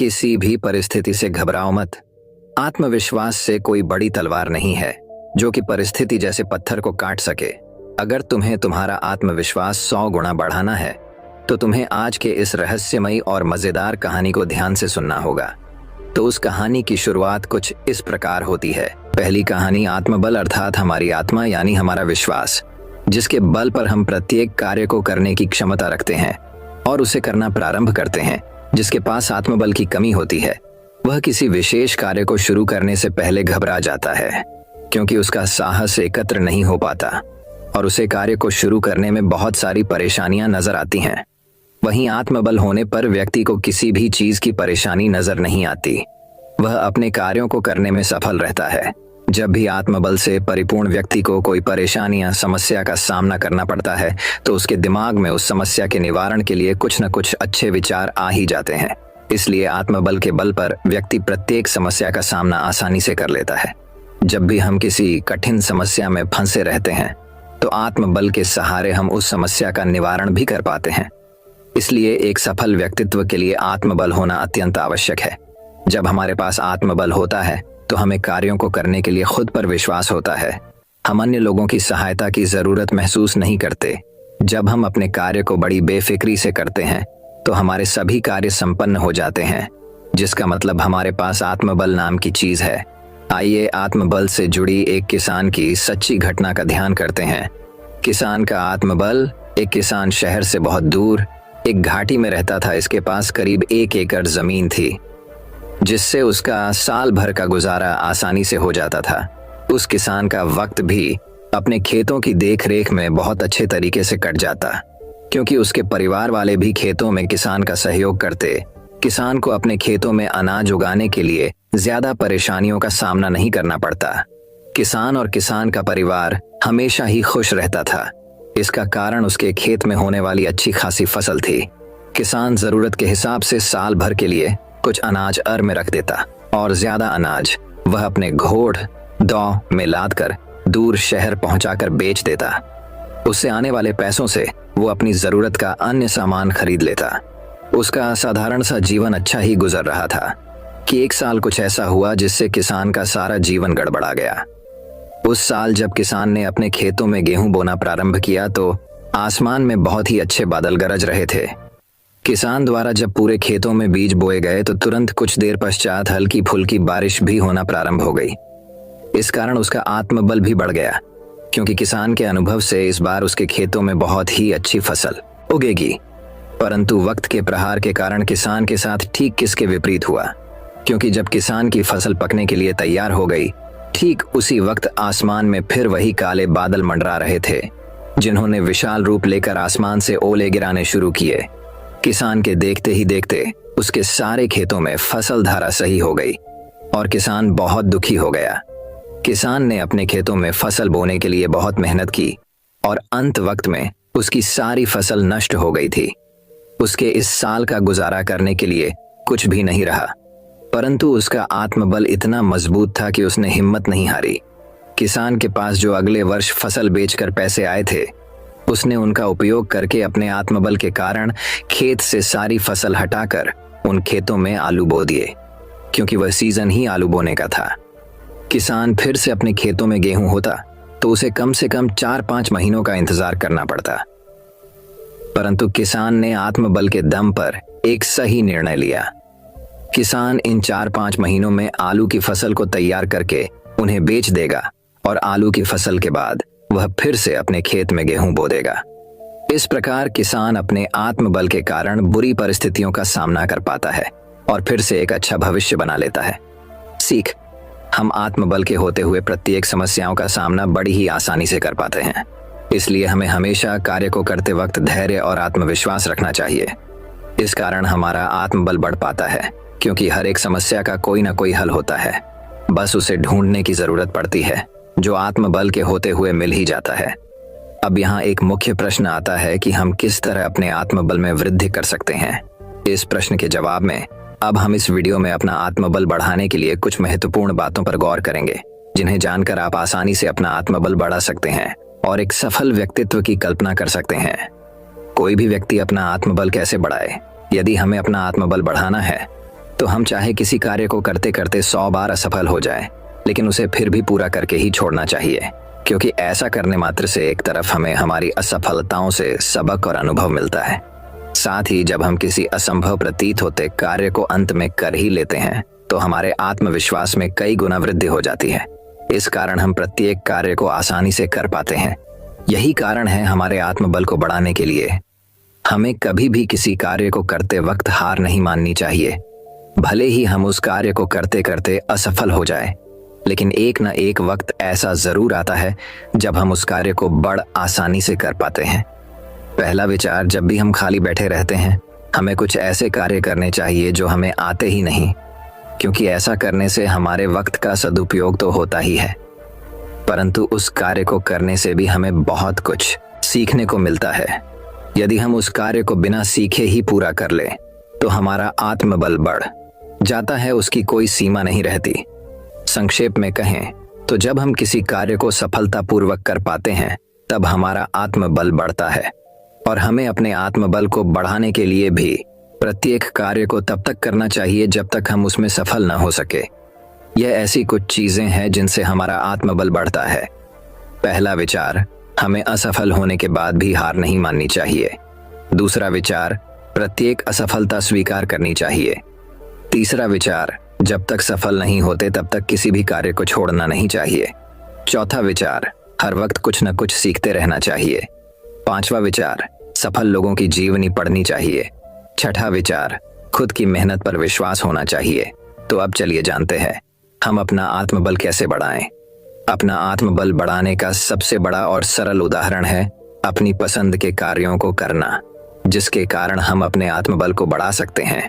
किसी भी परिस्थिति से घबराओ मत। आत्मविश्वास से कोई बड़ी तलवार नहीं है जो कि परिस्थिति जैसे पत्थर को काट सके। अगर तुम्हें तुम्हारा आत्मविश्वास 100 गुना बढ़ाना है तो तुम्हें आज के इस रहस्यमयी और मजेदार कहानी को ध्यान से सुनना होगा। तो उस कहानी की शुरुआत कुछ इस प्रकार होती है। पहली कहानी आत्मबल अर्थात हमारी आत्मा यानी हमारा विश्वास, जिसके बल पर हम प्रत्येक कार्य को करने की क्षमता रखते हैं और उसे करना प्रारंभ करते हैं। जिसके पास आत्मबल की कमी होती है वह किसी विशेष कार्य को शुरू करने से पहले घबरा जाता है क्योंकि उसका साहस एकत्र नहीं हो पाता और उसे कार्य को शुरू करने में बहुत सारी परेशानियां नजर आती हैं। वहीं आत्मबल होने पर व्यक्ति को किसी भी चीज की परेशानी नजर नहीं आती, वह अपने कार्यों को करने में सफल रहता है। जब भी आत्मबल से परिपूर्ण व्यक्ति को कोई परेशानी या समस्या का सामना करना पड़ता है तो उसके दिमाग में उस समस्या के निवारण के लिए कुछ न कुछ अच्छे विचार आ ही जाते हैं। इसलिए आत्मबल के बल पर व्यक्ति प्रत्येक समस्या का सामना आसानी से कर लेता है। जब भी हम किसी कठिन समस्या में फंसे रहते हैं तो आत्मबल के सहारे हम उस समस्या का निवारण भी कर पाते हैं। इसलिए एक सफल व्यक्तित्व के लिए आत्मबल होना अत्यंत आवश्यक है। जब हमारे पास आत्मबल होता है तो हमें कार्यों को करने के लिए खुद पर विश्वास होता है। हम अन्य लोगों की सहायता की जरूरत महसूस नहीं करते। जब हम अपने कार्य को बड़ी बेफिक्री से करते हैं तो हमारे सभी कार्य संपन्न हो जाते हैं, जिसका मतलब हमारे पास आत्मबल नाम की चीज है। आइए आत्मबल से जुड़ी एक किसान की सच्ची घटना का ध्यान करते हैं। किसान का आत्मबल। एक किसान शहर से बहुत दूर एक घाटी में रहता था। इसके पास करीब 1 एकड़ जमीन थी जिससे उसका साल भर का गुजारा आसानी से हो जाता था। उस किसान का वक्त भी अपने खेतों की देखरेख में बहुत अच्छे तरीके से कट जाता क्योंकि उसके परिवार वाले भी खेतों में किसान का सहयोग करते। किसान को अपने खेतों में अनाज उगाने के लिए ज्यादा परेशानियों का सामना नहीं करना पड़ता। किसान और किसान का परिवार हमेशा ही खुश रहता था। इसका कारण उसके खेत में होने वाली अच्छी खासी फसल थी। किसान जरूरत के हिसाब से साल भर के लिए कुछ अनाज अर में रख देता और ज्यादा अनाज वह अपने घोड़ दौ में लाद कर दूर शहर पहुंचाकर बेच देता। उससे आने वाले पैसों से वो अपनी जरूरत का अन्य सामान खरीद लेता। उसका साधारण सा जीवन अच्छा ही गुजर रहा था कि एक साल कुछ ऐसा हुआ जिससे किसान का सारा जीवन गड़बड़ा गया। उस साल जब किसान ने अपने खेतों में गेहूं बोना प्रारंभ किया तो आसमान में बहुत ही अच्छे बादल गरज रहे थे। किसान द्वारा जब पूरे खेतों में बीज बोए गए तो तुरंत कुछ देर पश्चात हल्की फुल्की बारिश भी होना प्रारंभ हो गई। इस कारण उसका आत्मबल भी बढ़ गया क्योंकि किसान के अनुभव से इस बार उसके खेतों में बहुत ही अच्छी फसल उगेगी। परंतु वक्त के प्रहार के कारण किसान के साथ ठीक किसके विपरीत हुआ, क्योंकि जब किसान की फसल पकने के लिए तैयार हो गई ठीक उसी वक्त आसमान में फिर वही काले बादल मंडरा रहे थे जिन्होंने विशाल रूप लेकर आसमान से ओले गिराने शुरू किए। किसान के देखते ही देखते उसके सारे खेतों में फसल धारा सही हो गई और किसान बहुत दुखी हो गया। किसान ने अपने खेतों में फसल बोने के लिए बहुत मेहनत की और अंत वक्त में उसकी सारी फसल नष्ट हो गई थी। उसके इस साल का गुजारा करने के लिए कुछ भी नहीं रहा, परंतु उसका आत्मबल इतना मजबूत था कि उसने हिम्मत नहीं हारी। किसान के पास जो अगले वर्ष फसल बेचकर पैसे आए थे उसने उनका उपयोग करके अपने आत्मबल के कारण खेत से सारी फसल हटाकर उन खेतों में आलू बो दिए क्योंकि वह सीजन ही आलू बोने का था। किसान फिर से अपने खेतों में गेहूं होता तो उसे कम से कम 4-5 महीनों का इंतजार करना पड़ता, परंतु किसान ने आत्मबल के दम पर एक सही निर्णय लिया। किसान इन 4-5 महीनों में आलू की फसल को तैयार करके उन्हें बेच देगा और आलू की फसल के बाद वह फिर से अपने खेत में गेहूं बो देगा। इस प्रकार किसान अपने आत्मबल के कारण बुरी परिस्थितियों का सामना कर पाता है और फिर से एक अच्छा भविष्य बना लेता है। सीख, हम आत्मबल के होते हुए प्रत्येक समस्याओं का सामना बड़ी ही आसानी से कर पाते हैं। इसलिए हमें हमेशा कार्य को करते वक्त धैर्य और आत्मविश्वास रखना चाहिए। इस कारण हमारा आत्मबल बढ़ पाता है क्योंकि हर एक समस्या का कोई ना कोई हल होता है, बस उसे ढूंढने की जरूरत पड़ती है जो आत्मबल के होते हुए मिल ही जाता है। अब यहाँ एक मुख्य प्रश्न आता है कि हम किस तरह अपने आत्मबल में वृद्धि कर सकते हैं। इस प्रश्न के जवाब में अब हम इस वीडियो में अपना आत्मबल बढ़ाने के लिए कुछ महत्वपूर्ण बातों पर गौर करेंगे जिन्हें जानकर आप आसानी से अपना आत्मबल बढ़ा सकते हैं और एक सफल व्यक्तित्व की कल्पना कर सकते हैं। कोई भी व्यक्ति अपना आत्मबल कैसे बढ़ाए? यदि हमें अपना आत्मबल बढ़ाना है तो हम चाहे किसी कार्य को करते करते 100 बार असफल हो जाए, लेकिन उसे फिर भी पूरा करके ही छोड़ना चाहिए, क्योंकि ऐसा करने मात्र से एक तरफ हमें हमारी असफलताओं से सबक और अनुभव मिलता है, साथ ही जब हम किसी असंभव प्रतीत होते कार्य को अंत में कर ही लेते हैं तो हमारे आत्मविश्वास में कई गुना वृद्धि हो जाती है। इस कारण हम प्रत्येक कार्य को आसानी से कर पाते हैं। यही कारण है हमारे आत्मबल को बढ़ाने के लिए हमें कभी भी किसी कार्य को करते वक्त हार नहीं माननी चाहिए। भले ही हम उस कार्य को करते करते असफल हो जाए, लेकिन एक न एक वक्त ऐसा जरूर आता है जब हम उस कार्य को बड़ आसानी से कर पाते हैं। पहला विचार, जब भी हम खाली बैठे रहते हैं हमें कुछ ऐसे कार्य करने चाहिए जो हमें आते ही नहीं, क्योंकि ऐसा करने से हमारे वक्त का सदुपयोग तो होता ही है, परंतु उस कार्य को करने से भी हमें बहुत कुछ सीखने को मिलता है। यदि हम उस कार्य को बिना सीखे ही पूरा कर ले तो हमारा आत्मबल बढ़ जाता है, उसकी कोई सीमा नहीं रहती। संक्षेप में कहें तो जब हम किसी कार्य को सफलतापूर्वक कर पाते हैं तब हमारा आत्मबल बढ़ता है, और हमें अपने आत्मबल को बढ़ाने के लिए भी प्रत्येक कार्य को तब तक करना चाहिए जब तक हम उसमें सफल न हो सके। यह ऐसी कुछ चीजें हैं जिनसे हमारा आत्मबल बढ़ता है। पहला विचार, हमें असफल होने के बाद भी हार नहीं माननी चाहिए। दूसरा विचार, प्रत्येक असफलता स्वीकार करनी चाहिए। तीसरा विचार, जब तक सफल नहीं होते तब तक किसी भी कार्य को छोड़ना नहीं चाहिए। चौथा विचार, हर वक्त कुछ न कुछ सीखते रहना चाहिए। पांचवा विचार, सफल लोगों की जीवनी पढ़नी चाहिए। छठा विचार, खुद की मेहनत पर विश्वास होना चाहिए। तो अब चलिए जानते हैं हम अपना आत्मबल कैसे बढ़ाएं। अपना आत्मबल बढ़ाने का सबसे बड़ा और सरल उदाहरण है अपनी पसंद के कार्यों को करना, जिसके कारण हम अपने आत्मबल को बढ़ा सकते हैं,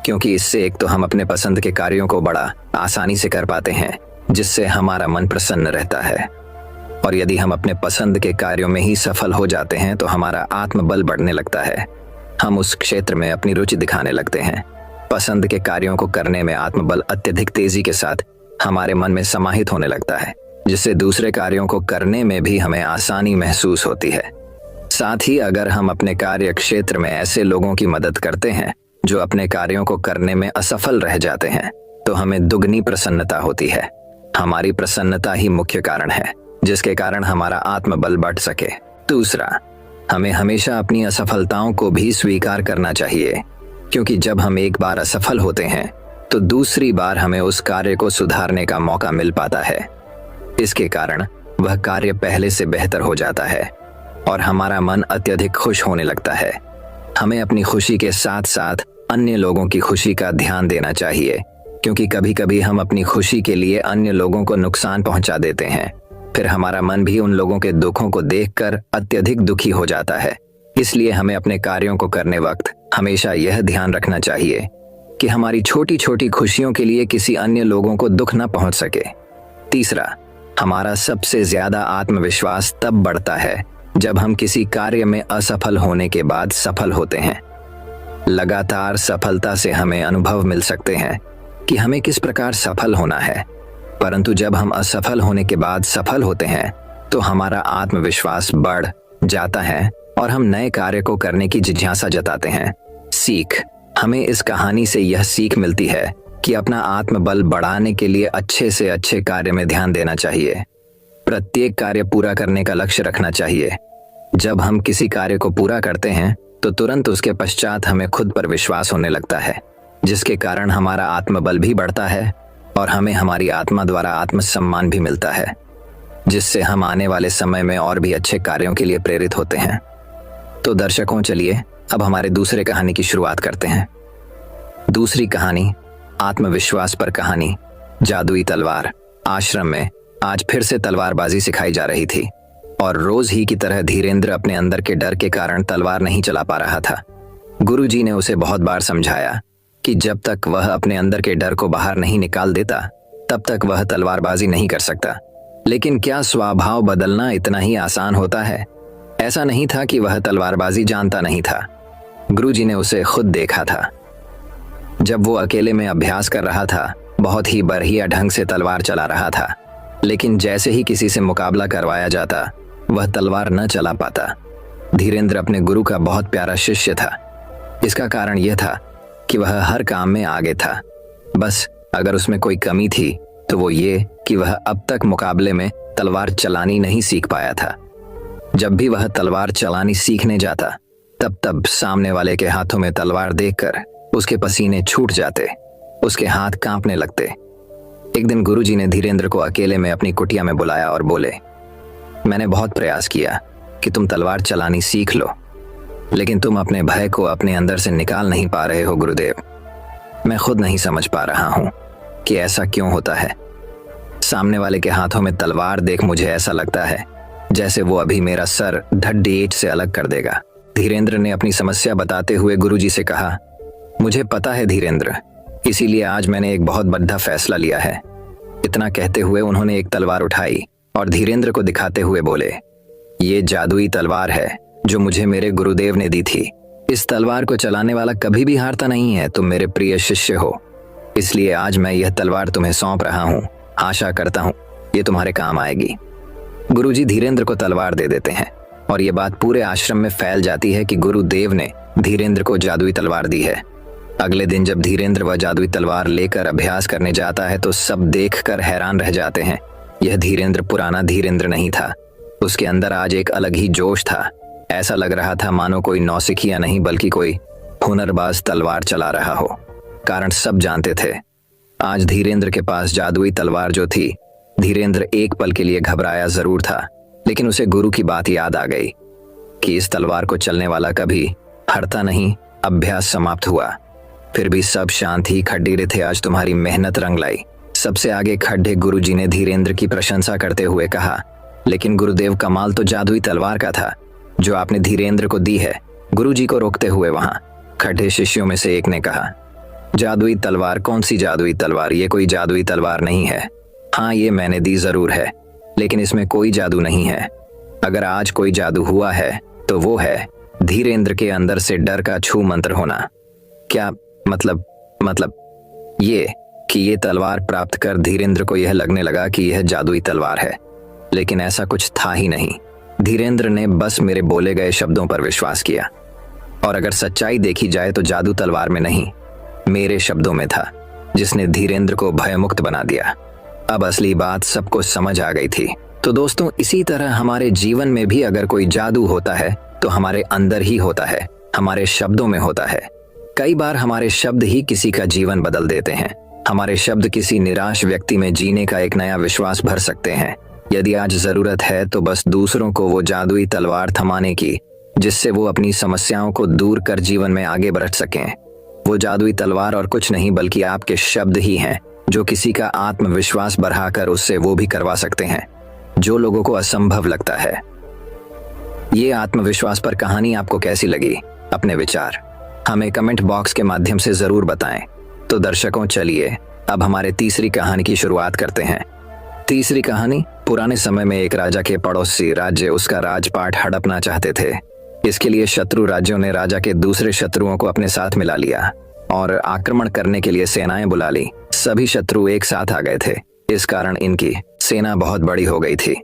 क्योंकि इससे एक तो हम अपने पसंद के कार्यों को बड़ा आसानी से कर पाते हैं, जिससे हमारा मन प्रसन्न रहता है, और यदि हम अपने पसंद के कार्यों में ही सफल हो जाते हैं तो हमारा आत्मबल बढ़ने लगता है। हम उस क्षेत्र में अपनी रुचि दिखाने लगते हैं। पसंद के कार्यों को करने में आत्मबल अत्यधिक तेजी के साथ हमारे मन में समाहित होने लगता है, जिससे दूसरे कार्यों को करने में भी हमें आसानी महसूस होती है। साथ ही अगर हम अपने कार्य क्षेत्र में ऐसे लोगों की मदद करते हैं जो अपने कार्यों को करने में असफल रह जाते हैं तो हमें दुगनी प्रसन्नता होती है। हमारी प्रसन्नता ही मुख्य कारण है जिसके कारण हमारा आत्मबल बढ़ सके। दूसरा, हमें हमेशा अपनी असफलताओं को भी स्वीकार करना चाहिए, क्योंकि जब हम एक बार असफल होते हैं तो दूसरी बार हमें उस कार्य को सुधारने का मौका मिल पाता है। इसके कारण वह कार्य पहले से बेहतर हो जाता है और हमारा मन अत्यधिक खुश होने लगता है। हमें अपनी खुशी के साथ साथ अन्य लोगों की खुशी का ध्यान देना चाहिए, क्योंकि कभी कभी हम अपनी खुशी के लिए अन्य लोगों को नुकसान पहुंचा देते हैं। फिर हमारा मन भी उन लोगों के दुखों को देखकर अत्यधिक दुखी हो जाता है। इसलिए हमें अपने कार्यों को करने वक्त हमेशा यह ध्यान रखना चाहिए कि हमारी छोटी छोटी खुशियों के लिए किसी अन्य लोगों को दुख न पहुंच सके। तीसरा, हमारा सबसे ज्यादा आत्मविश्वास तब बढ़ता है जब हम किसी कार्य में असफल होने के बाद सफल होते हैं। लगातार सफलता से हमें अनुभव मिल सकते हैं कि हमें किस प्रकार सफल होना है, परंतु जब हम असफल होने के बाद सफल होते हैं तो हमारा आत्मविश्वास बढ़ जाता है और हम नए कार्य को करने की जिज्ञासा जताते हैं। सीख, हमें इस कहानी से यह सीख मिलती है कि अपना आत्मबल बढ़ाने के लिए अच्छे से अच्छे कार्य में ध्यान देना चाहिए। प्रत्येक कार्य पूरा करने का लक्ष्य रखना चाहिए। जब हम किसी कार्य को पूरा करते हैं तो तुरंत उसके पश्चात हमें खुद पर विश्वास होने लगता है, जिसके कारण हमारा आत्मबल भी बढ़ता है और हमें हमारी आत्मा द्वारा आत्मसम्मान भी मिलता है, जिससे हम आने वाले समय में और भी अच्छे कार्यों के लिए प्रेरित होते हैं। तो दर्शकों, चलिए अब हमारे दूसरे कहानी की शुरुआत करते हैं। दूसरी कहानी, आत्मविश्वास पर कहानी। जादुई तलवार। आश्रम में आज फिर से तलवारबाजी सिखाई जा रही थी और रोज ही की तरह धीरेंद्र अपने अंदर के डर के कारण तलवार नहीं चला पा रहा था। गुरुजी ने उसे बहुत बार समझाया कि जब तक वह अपने अंदर के डर को बाहर नहीं निकाल देता तब तक वह तलवारबाजी नहीं कर सकता। लेकिन क्या स्वभाव बदलना इतना ही आसान होता है? ऐसा नहीं था कि वह तलवारबाजी जानता नहीं था। गुरुजी ने उसे खुद देखा था। जब वो अकेले में अभ्यास कर रहा था, बहुत ही बढ़िया ढंग से तलवार चला रहा था, लेकिन जैसे ही किसी से मुकाबला करवाया जाता वह तलवार न चला पाता। धीरेंद्र अपने गुरु का बहुत प्यारा शिष्य था। इसका कारण यह था कि वह हर काम में आगे था। बस अगर उसमें कोई कमी थी तो वो ये कि वह अब तक मुकाबले में तलवार चलानी नहीं सीख पाया था। जब भी वह तलवार चलानी सीखने जाता तब तब सामने वाले के हाथों में तलवार देखकर उसके पसीने छूट जाते, उसके हाथ कांपने लगते। एक दिन गुरुजी ने धीरेंद्र को अकेले में अपनी कुटिया में बुलाया और बोले, मैंने बहुत प्रयास किया कि तुम तलवार चलानी सीख लो, लेकिन तुम अपने भय को अपने अंदर से निकाल नहीं पा रहे हो गुरुदेव। मैं खुद नहीं समझ पा रहा हूं कि ऐसा क्यों होता है। सामने वाले के हाथों में तलवार देख मुझे ऐसा लगता है जैसे वो अभी मेरा सर ढड्डी से अलग कर देगा। धीरेंद्र ने अपनी समस्या बताते हुए गुरुजी से कहा, मुझे पता है धीरेंद्र, इसीलिए आज मैंने एक बहुत बड़ा फैसला लिया है। इतना कहते हुए उन्होंने एक तलवार उठाई और धीरेंद्र को दिखाते हुए बोले, ये जादुई तलवार है जो मुझे मेरे गुरुदेव ने दी थी। इस तलवार को चलाने वाला कभी भी हारता नहीं है। तुम मेरे प्रिय शिष्य हो, इसलिए आज मैं यह तलवार तुम्हें सौंप रहा हूँ। आशा करता हूँ ये तुम्हारे काम आएगी। गुरुजी धीरेंद्र को तलवार दे देते हैं और ये बात पूरे आश्रम में फैल जाती है कि गुरुदेव ने धीरेंद्र को जादुई तलवार दी है। अगले दिन जब धीरेंद्र वह जादुई तलवार लेकर अभ्यास करने जाता है तो सब देखकर हैरान रह जाते हैं। यह धीरेंद्र पुराना धीरेंद्र नहीं था, उसके अंदर आज एक अलग ही जोश था। ऐसा लग रहा था मानो कोई नौसिखिया नहीं बल्कि कोई हुनरबाज तलवार चला रहा हो। कारण सब जानते थे, आज धीरेंद्र के पास जादुई तलवार जो थी। धीरेंद्र एक पल के लिए घबराया जरूर था, लेकिन उसे गुरु की बात याद आ गई कि इस तलवार को चलने वाला कभी हारता नहीं। अभ्यास समाप्त हुआ, फिर भी सब शांत ही खड्डे थे। आज तुम्हारी मेहनत रंग लाई। सबसे आगे खड्डे गुरुजी ने धीरेंद्र की प्रशंसा करते हुए कहा, लेकिन गुरुदेव कमाल तो जादुई तलवार का था जो आपने धीरेंद्र को दी है। गुरुजी को रोकते हुए वहां खड्डे शिष्यों में से एक ने कहा, जादुई तलवार? कौन सी जादुई तलवार? ये कोई जादुई तलवार नहीं है। हाँ, ये मैंने दी जरूर है, लेकिन इसमें कोई जादू नहीं है। अगर आज कोई जादू हुआ है तो वो है धीरेंद्र के अंदर से डर का छू मंत्र होना। क्या मतलब ये कि ये तलवार प्राप्त कर धीरेंद्र को यह लगने लगा कि यह जादुई तलवार है, लेकिन ऐसा कुछ था ही नहीं। धीरेंद्र ने बस मेरे बोले गए शब्दों पर विश्वास किया, और अगर सच्चाई देखी जाए तो जादू तलवार में नहीं, मेरे शब्दों में था, जिसने धीरेंद्र को भयमुक्त बना दिया। अब असली बात सबको समझ आ गई थी। तो दोस्तों, इसी तरह हमारे जीवन में भी अगर कोई जादू होता है तो हमारे अंदर ही होता है, हमारे शब्दों में होता है। कई बार हमारे शब्द ही किसी का जीवन बदल देते हैं। हमारे शब्द किसी निराश व्यक्ति में जीने का एक नया विश्वास भर सकते हैं। यदि आज जरूरत है तो बस दूसरों को वो जादुई तलवार थमाने की, जिससे वो अपनी समस्याओं को दूर कर जीवन में आगे बढ़ सकें। वो जादुई तलवार और कुछ नहीं बल्कि आपके शब्द ही हैं, जो किसी का आत्मविश्वास बढ़ाकर उससे वो भी करवा सकते हैं जो लोगों को असंभव लगता है। ये आत्मविश्वास पर कहानी आपको कैसी लगी? अपने विचार हमें कमेंट बॉक्स के माध्यम से जरूर बताएं। तो दर्शकों, चलिए अब हमारे तीसरी कहानी की शुरुआत करते हैं। तीसरी कहानी, पुराने समय में एक राजा के पड़ोसी राज्य उसका राजपाट हड़पना चाहते थे। इसके लिए शत्रु राज्यों ने राजा के दूसरे शत्रुओं को अपने साथ मिला लिया और आक्रमण करने के लिए सेनाएं बुला ली। सभी शत्रु एक साथ आ गए थे, इस कारण इनकी सेना बहुत बड़ी हो गई थी।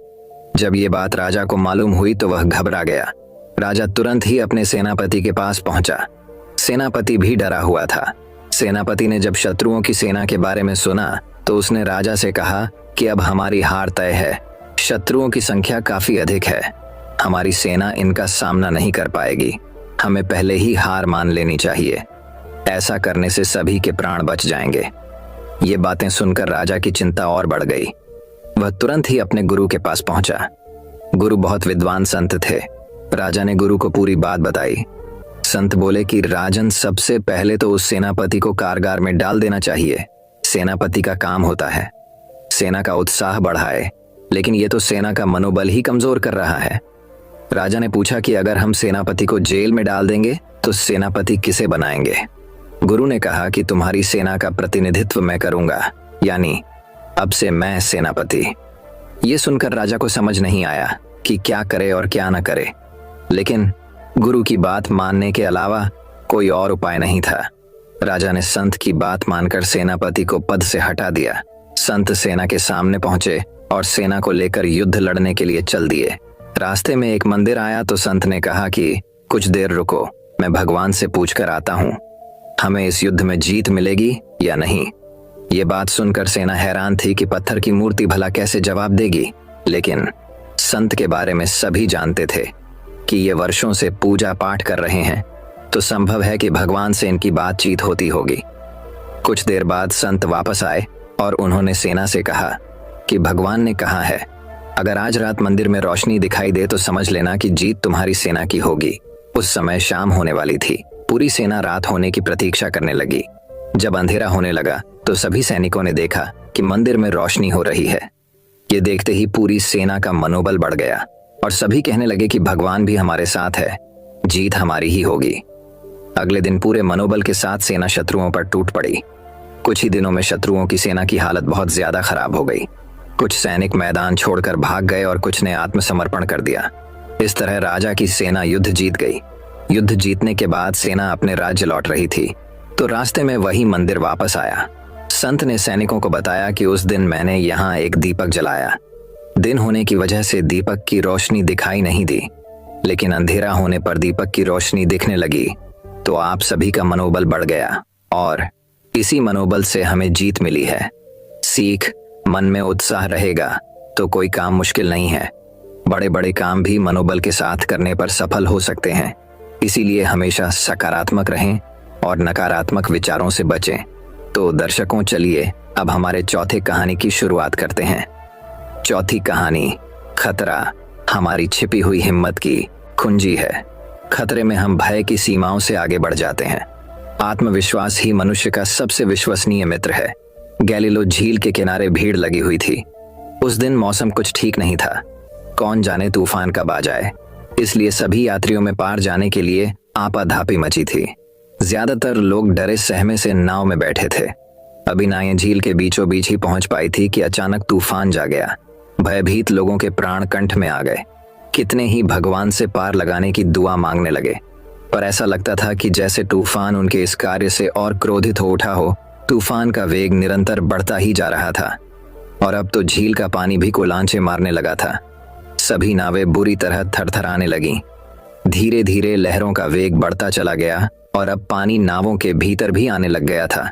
जब ये बात राजा को मालूम हुई तो वह घबरा गया। राजा तुरंत ही अपने सेनापति के पास पहुंचा। सेनापति भी डरा हुआ था। सेनापति ने जब शत्रुओं की सेना के बारे में सुना तो उसने राजा से कहा कि अब हमारी हार तय है। शत्रुओं की संख्या काफी अधिक है, हमारी सेना इनका सामना नहीं कर पाएगी। हमें पहले ही हार मान लेनी चाहिए। ऐसा करने से सभी के प्राण बच जाएंगे। ये बातें सुनकर राजा की चिंता और बढ़ गई। वह तुरंत ही अपने गुरु के पास पहुंचा। गुरु बहुत विद्वान संत थे। राजा ने गुरु को पूरी बात बताई। संत बोले कि राजन, सबसे पहले तो उस सेनापति को कारागार में डाल देना चाहिए। सेनापति का काम होता है सेना का उत्साह बढ़ाए, लेकिन ये तो सेना का मनोबल ही कमजोर कर रहा है। राजा ने पूछा कि अगर हम सेनापति को जेल में डाल देंगे तो सेनापति किसे बनाएंगे? गुरु ने कहा कि तुम्हारी सेना का प्रतिनिधित्व मैं करूंगा, यानी अब से मैं सेनापति। ये सुनकर राजा को समझ नहीं आया कि क्या करे और क्या न करे, लेकिन गुरु की बात मानने के अलावा कोई और उपाय नहीं था। राजा ने संत की बात मानकर सेनापति को पद से हटा दिया। संत सेना के सामने पहुंचे और सेना को लेकर युद्ध लड़ने के लिए चल दिए। रास्ते में एक मंदिर आया तो संत ने कहा कि कुछ देर रुको, मैं भगवान से पूछकर आता हूँ। हमें इस युद्ध में जीत मिलेगी या नहीं। ये बात सुनकर सेना हैरान थी कि पत्थर की मूर्ति भला कैसे जवाब देगी, लेकिन संत के बारे में सभी जानते थे कि ये वर्षों से पूजा पाठ कर रहे हैं, तो संभव है कि भगवान से इनकी बातचीत होती होगी। कुछ देर बाद संत वापस आए और उन्होंने सेना से कहा कि भगवान ने कहा है, अगर आज रात मंदिर में रोशनी दिखाई दे तो समझ लेना कि जीत तुम्हारी सेना की होगी। उस समय शाम होने वाली थी। पूरी सेना रात होने की प्रतीक्षा करने लगी। जब अंधेरा होने लगा तो सभी सैनिकों ने देखा कि मंदिर में रोशनी हो रही है। ये देखते ही पूरी सेना का मनोबल बढ़ गया और सभी कहने लगे कि भगवान भी हमारे साथ है, जीत हमारी ही होगी। अगले दिन पूरे मनोबल के साथ सेना शत्रुओं पर टूट पड़ी। कुछ ही दिनों में शत्रुओं की सेना की हालत बहुत ज्यादा खराब हो गई। कुछ सैनिक मैदान छोड़कर भाग गए और कुछ ने आत्मसमर्पण कर दिया। इस तरह राजा की सेना युद्ध जीत गई। युद्ध जीतने के बाद सेना अपने राज्य लौट रही थी तो रास्ते में वही मंदिर वापस आया। संत ने सैनिकों को बताया कि उस दिन मैंने यहाँ एक दीपक जलाया। दिन होने की वजह से दीपक की रोशनी दिखाई नहीं दी, लेकिन अंधेरा होने पर दीपक की रोशनी दिखने लगी तो आप सभी का मनोबल बढ़ गया और इसी मनोबल से हमें जीत मिली है। सीख, मन में उत्साह रहेगा तो कोई काम मुश्किल नहीं है। बड़े बड़े काम भी मनोबल के साथ करने पर सफल हो सकते हैं। इसीलिए हमेशा सकारात्मक रहें और नकारात्मक विचारों से बचें। तो दर्शकों, चलिए अब हमारे चौथे कहानी की शुरुआत करते हैं। चौथी कहानी, खतरा हमारी छिपी हुई हिम्मत की कुंजी है। खतरे में हम भय की सीमाओं से आगे बढ़ जाते हैं। आत्मविश्वास ही मनुष्य का सबसे विश्वसनीय मित्र है। गैलीलो झील के किनारे भीड़ लगी हुई थी। उस दिन मौसम कुछ ठीक नहीं था। कौन जाने तूफान कब आ जाए, इसलिए सभी यात्रियों में पार जाने के लिए आपाधापी मची थी। ज्यादातर लोग डरे सहमे से नाव में बैठे थे। अभी नावें झील के बीचों बीच ही पहुंच पाई थी कि अचानक तूफान जा गया। भयभीत लोगों के प्राण कंठ में आ गए। कितने ही भगवान से पार लगाने की दुआ मांगने लगे, पर ऐसा लगता था कि जैसे तूफान उनके इस कार्य से और क्रोधित हो उठा हो। तूफान का वेग निरंतर बढ़ता ही जा रहा था और अब तो झील का पानी भी कोलांचे मारने लगा था। सभी नावें बुरी तरह थरथराने लगीं। धीरे धीरे लहरों का वेग बढ़ता चला गया और अब पानी नावों के भीतर भी आने लग गया था।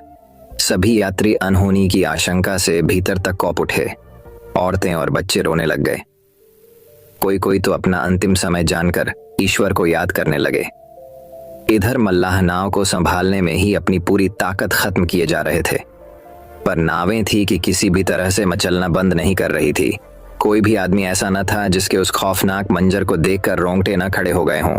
सभी यात्री अनहोनी की आशंका से भीतर तक कौप उठे। औरतें और बच्चे रोने लग गए। कोई कोई तो अपना अंतिम समय जानकर ईश्वर को याद करने लगे। इधर मल्लाह नाव को संभालने में ही अपनी पूरी ताकत खत्म किए जा रहे थे, पर नावें थी कि किसी भी तरह से मचलना बंद नहीं कर रही थी। कोई भी आदमी ऐसा न था जिसके उस खौफनाक मंजर को देखकर रोंगटे न खड़े हो गए हों।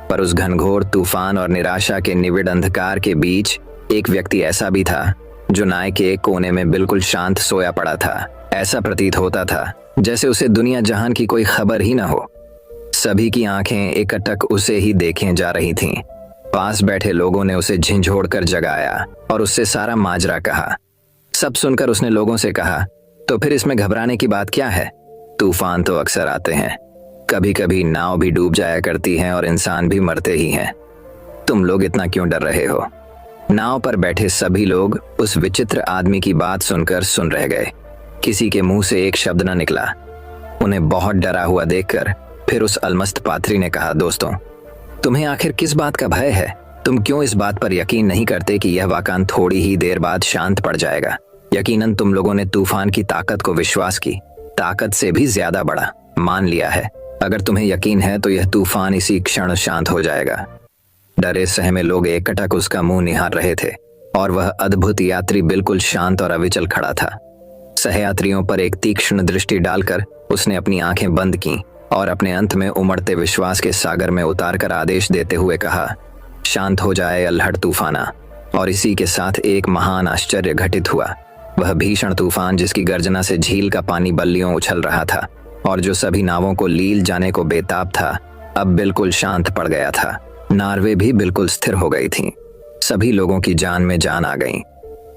पर उस घनघोर तूफान और निराशा के निविड़ अंधकार के बीच एक व्यक्ति ऐसा भी था जो नाव के एक कोने में बिल्कुल शांत सोया पड़ा था। ऐसा प्रतीत होता था जैसे उसे दुनिया जहान की कोई खबर ही न हो। सभी की आंखें एकटक उसे ही देखें जा रही थीं। पास बैठे लोगों ने उसे झिंझोड़ कर जगाया और उससे सारा माजरा कहा। सब सुनकर उसने लोगों से कहा, तो फिर इसमें घबराने की बात क्या है? तूफान तो अक्सर आते हैं, कभी कभी नाव भी डूब जाया करती है और इंसान भी मरते ही हैं। तुम लोग इतना क्यों डर रहे हो? नाव पर बैठे सभी लोग उस विचित्र आदमी की बात सुनकर सुन रह गए। किसी के मुंह से एक शब्द न निकला। उन्हें बहुत डरा हुआ देखकर फिर उस अलमस्त पाथरी ने कहा, दोस्तों, तुम्हें आखिर किस बात का भय है? तुम क्यों इस बात पर यकीन नहीं करते कि यह वाकन थोड़ी ही देर बाद शांत पड़ जाएगा? यकीनन तुम लोगों ने तूफान की ताकत को विश्वास की ताकत से भी ज्यादा बड़ा मान लिया है। अगर तुम्हें यकीन है तो यह तूफान इसी क्षण शांत हो जाएगा। डरे सहमे लोग एकटक उसका मुंह निहार रहे थे और वह अद्भुत यात्री बिल्कुल शांत और अविचल खड़ा था। सहयात्रियों पर एक तीक्ष्ण दृष्टि डालकर उसने अपनी आंखें बंद की और अपने अंत में उमड़ते विश्वास के सागर में उतारकर आदेश देते हुए कहा, शांत हो जाए अल्हड़ तूफाना। और इसी के साथ एक महान आश्चर्य घटित हुआ। वह भीषण तूफान जिसकी गर्जना से झील का पानी बल्लियों उछल रहा था और जो सभी नावों को लील जाने को बेताब था, अब बिल्कुल शांत पड़ गया था। नार्वे भी बिल्कुल स्थिर हो गई थीं। सभी लोगों की जान में जान आ गई।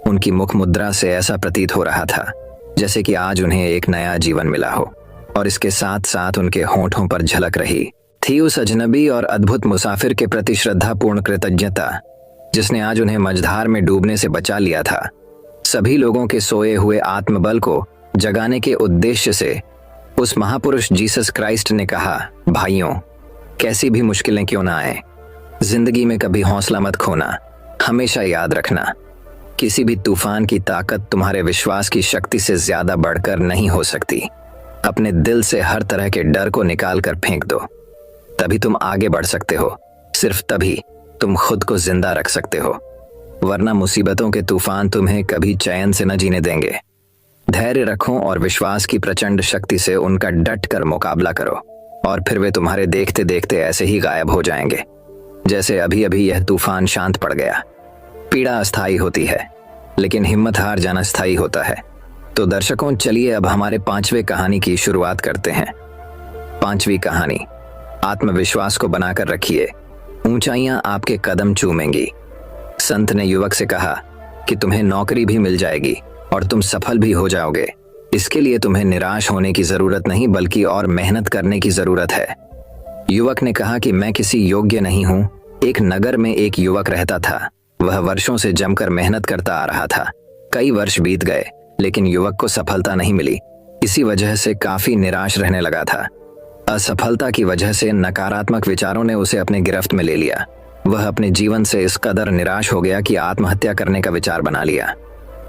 उनकी मुख मुद्रा से ऐसा प्रतीत हो रहा था जैसे कि आज उन्हें एक नया जीवन मिला हो और इसके साथ साथ उनके होंठों पर झलक रही थी उस अजनबी और अद्भुत मुसाफिर के प्रति श्रद्धापूर्ण कृतज्ञता जिसने आज उन्हें मझधार में डूबने से बचा लिया था। सभी लोगों के सोए हुए आत्मबल को जगाने के उद्देश्य से उस महापुरुष जीसस क्राइस्ट ने कहा, भाइयों, कैसी भी मुश्किलें क्यों ना आए, जिंदगी में कभी हौसला मत खोना। हमेशा याद रखना, किसी भी तूफान की ताकत तुम्हारे विश्वास की शक्ति से ज्यादा बढ़कर नहीं हो सकती। अपने दिल से हर तरह के डर को निकाल कर फेंक दो, तभी तुम आगे बढ़ सकते हो। सिर्फ तभी तुम खुद को जिंदा रख सकते हो, वरना मुसीबतों के तूफान तुम्हें कभी चैन से न जीने देंगे। धैर्य रखो और विश्वास की प्रचंड शक्ति से उनका डट कर मुकाबला करो, और फिर वे तुम्हारे देखते देखते ऐसे ही गायब हो जाएंगे जैसे अभी अभी यह तूफान शांत पड़ गया। पीड़ा अस्थायी होती है, लेकिन हिम्मत हार जाना स्थायी होता है। तो दर्शकों, चलिए अब हमारे 5वें कहानी की शुरुआत करते हैं। 5वीं कहानी, आत्मविश्वास को बनाकर रखिए, ऊंचाइयां आपके कदम चूमेंगी। संत ने युवक से कहा कि तुम्हें नौकरी भी मिल जाएगी और तुम सफल भी हो जाओगे। इसके लिए तुम्हें निराश होने की जरूरत नहीं, बल्कि और मेहनत करने की जरूरत है। युवक ने कहा कि मैं किसी योग्य नहीं हूँ। एक नगर में एक युवक रहता था। वह वर्षों से जमकर मेहनत करता आ रहा था। कई वर्ष बीत गए, लेकिन युवक को सफलता नहीं मिली। इसी वजह से काफी निराश रहने लगा था। असफलता की वजह से नकारात्मक विचारों ने उसे अपने गिरफ्त में ले लिया। वह अपने जीवन से इस कदर निराश हो गया कि आत्महत्या करने का विचार बना लिया।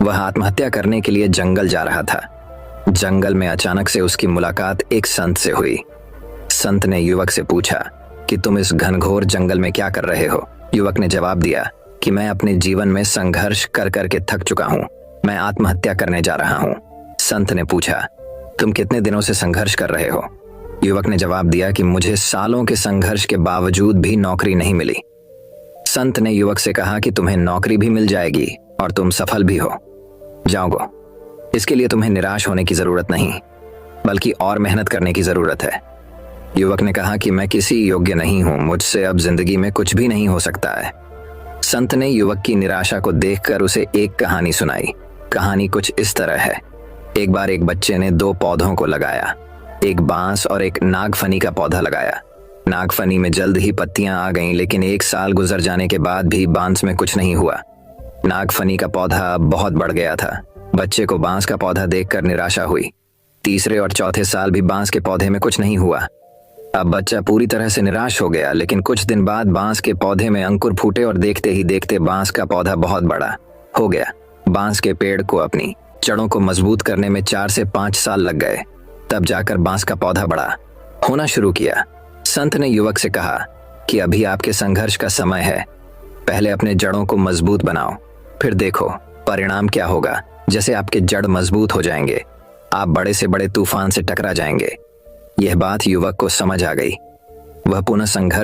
वह आत्महत्या करने के लिए जंगल जा रहा था। जंगल में अचानक से उसकी मुलाकात एक संत से हुई। संत ने युवक से पूछा कि तुम इस घनघोर जंगल में क्या कर रहे हो? युवक ने जवाब दिया कि मैं अपने जीवन में संघर्ष कर कर के थक चुका हूँ, मैं आत्महत्या करने जा रहा हूँ। संत ने पूछा, तुम कितने दिनों से संघर्ष कर रहे हो? युवक ने जवाब दिया कि मुझे सालों के संघर्ष के बावजूद भी नौकरी नहीं मिली। संत ने युवक से कहा कि तुम्हें नौकरी भी मिल जाएगी और तुम सफल भी हो जाओगे। इसके लिए तुम्हें निराश होने की जरूरत नहीं, बल्कि और मेहनत करने की जरूरत है। युवक ने कहा कि मैं किसी योग्य नहीं हूं, मुझसे अब जिंदगी में कुछ भी नहीं हो सकता है। संत ने युवक की निराशा को देखकर उसे एक कहानी सुनाई। कहानी कुछ इस तरह है। एक बार एक बच्चे ने 2 पौधों को लगाया, एक बांस और एक नागफनी का पौधा लगाया। नागफनी में जल्द ही पत्तियां आ गईं, लेकिन 1 साल गुजर जाने के बाद भी बांस में कुछ नहीं हुआ। नागफनी का पौधा अब बहुत बढ़ गया था। बच्चे को बांस का पौधा देखकर निराशा हुई। तीसरे और चौथे साल भी बांस के पौधे में कुछ नहीं हुआ। अब बच्चा पूरी तरह से निराश हो गया, लेकिन कुछ दिन बाद बांस के पौधे में अंकुर फूटे और देखते ही देखते बांस का पौधा बहुत बड़ा हो गया। बांस के पेड़ को अपनी जड़ों को मजबूत करने में 4 से 5 साल लग गए, तब जाकर बांस का पौधा बड़ा होना शुरू किया। संत ने युवक से कहा कि अभी आपके संघर्ष का समय है, पहले अपने जड़ों को मजबूत बनाओ, फिर देखो परिणाम क्या होगा। जैसे आपके जड़ मजबूत हो जाएंगे, आप बड़े से बड़े तूफान से टकरा जाएंगे। यह बात युवक को समझ आ गई। वह पुनः संघर्ष